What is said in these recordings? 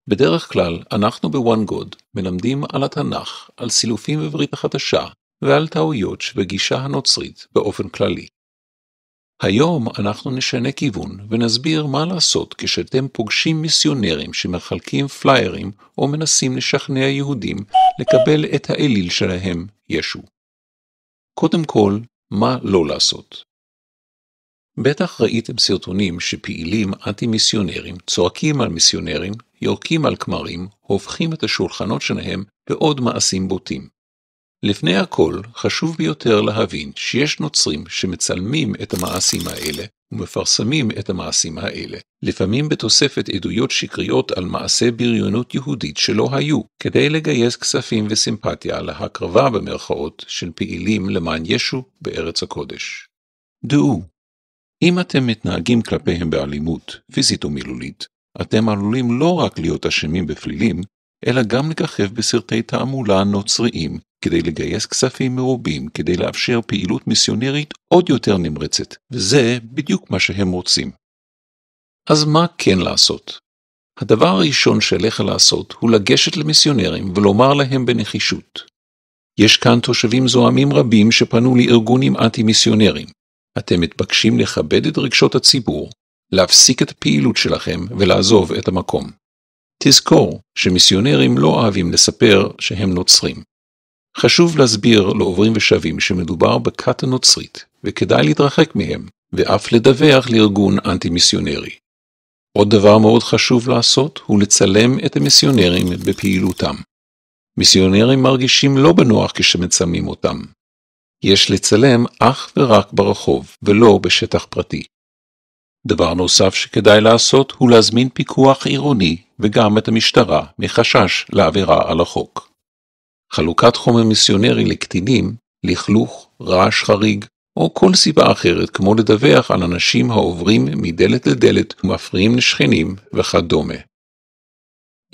בדרך כלל אנחנו בוואן גוד מלמדים על התנ"ך, על סילופים בברית החדשה ועל טעויות שבגישה הנוצרית באופן כללי. היום אנחנו נשנה כיוון ונסביר מה לעשות כשאתם פוגשים מיסיונרים שמחלקים פליירים או מנסים לשכנע יהודים לקבל את האליל שלהם, ישו. קודם כל, מה לא לעשות? בטח ראיתם סרטונים שפעילים אנטי-מיסיונרים צועקים על מיסיונרים, יורקים על כמרים, הופכים את השולחנות שלהם בעוד מעשים בוטים. לפני הכל, חשוב ביותר להבין שיש נוצרים שמצלמים את המעשים האלה ומפרסמים את המעשים האלה, לפעמים בתוספת עדויות שקריות על מעשי בריונות יהודית שלא היו, כדי לגייס כספים וסימפתיה להקרבה במרכאות של פעילים למען ישו בארץ הקודש. דעו, אם אתם מתנהגים כלפיהם באלימות, פיזית או מילולית, אתם עלולים לא רק להיות אשמים בפלילים, אלא גם לככב בסרטי תעמולה נוצריים, כדי לגייס כספים מרובים, כדי לאפשר פעילות מיסיונרית עוד יותר נמרצת, וזה בדיוק מה שהם רוצים. אז מה כן לעשות? הדבר הראשון שעליך לעשות הוא לגשת למיסיונרים ולומר להם בנחישות. יש כאן תושבים זועמים רבים שפנו לארגונים אנטי-מיסיונרים. אתם מתבקשים לכבד את רגשות הציבור, להפסיק את הפעילות שלכם ולעזוב את המקום. תזכור שמיסיונרים לא אוהבים לספר שהם נוצרים. חשוב להסביר לעוברים ושבים שמדובר בכת הנוצרית, וכדאי להתרחק מהם, ואף לדווח לארגון אנטי-מיסיונרי. עוד דבר מאוד חשוב לעשות הוא לצלם את המיסיונרים בפעילותם. מיסיונרים מרגישים לא בנוח כשמצלמים אותם. יש לצלם אך ורק ברחוב, ולא בשטח פרטי. דבר נוסף שכדאי לעשות הוא להזמין פיקוח עירוני וגם את המשטרה מחשש לעבירה על החוק. חלוקת חומר מיסיונרי לקטינים, לכלוך, רעש חריג, או כל סיבה אחרת כמו לדווח על אנשים העוברים מדלת לדלת ומפריעים לשכנים וכדומה.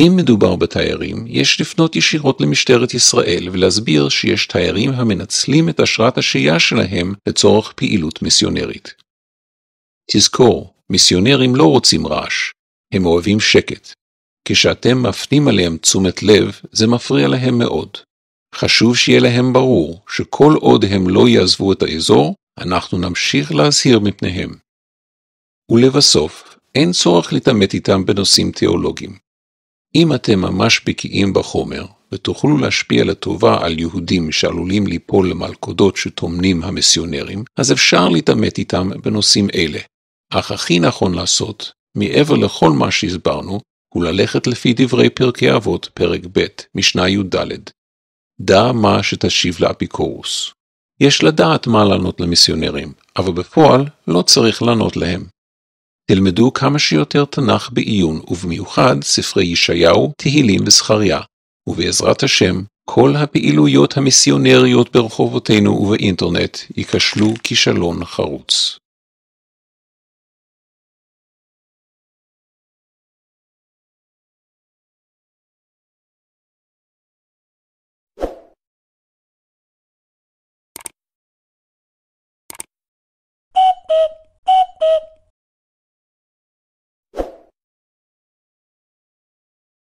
אם מדובר בתיירים, יש לפנות ישירות למשטרת ישראל ולהסביר שיש תיירים המנצלים את אשרת השהייה שלהם לצורך פעילות מיסיונרית. תזכור, מיסיונרים לא רוצים רעש, הם אוהבים שקט. כשאתם מפנים עליהם תשומת לב, זה מפריע להם מאוד. חשוב שיהיה להם ברור שכל עוד הם לא יעזבו את האזור, אנחנו נמשיך להזהיר מפניהם. ולבסוף, אין צורך להתעמת איתם בנושאים תיאולוגיים. אם אתם ממש בקיאים בחומר, ותוכלו להשפיע לטובה על יהודים שעלולים ליפול למלכודות שטומנים המיסיונרים, אז אפשר להתעמת איתם בנושאים אלה. אך הכי נכון לעשות, מעבר לכל מה שהסברנו, הוא ללכת לפי דברי פרקי אבות פרק ב' משנה י"ד. דע מה שתשיב לאפיקורוס. יש לדעת מה לענות למיסיונרים, אבל בפועל לא צריך לענות להם. תלמדו כמה שיותר תנ"ך בעיון, ובמיוחד ספרי ישעיהו, תהילים וזכריה, ובעזרת השם, כל הפעילויות המיסיונריות ברחובותינו ובאינטרנט ייכשלו כישלון חרוץ.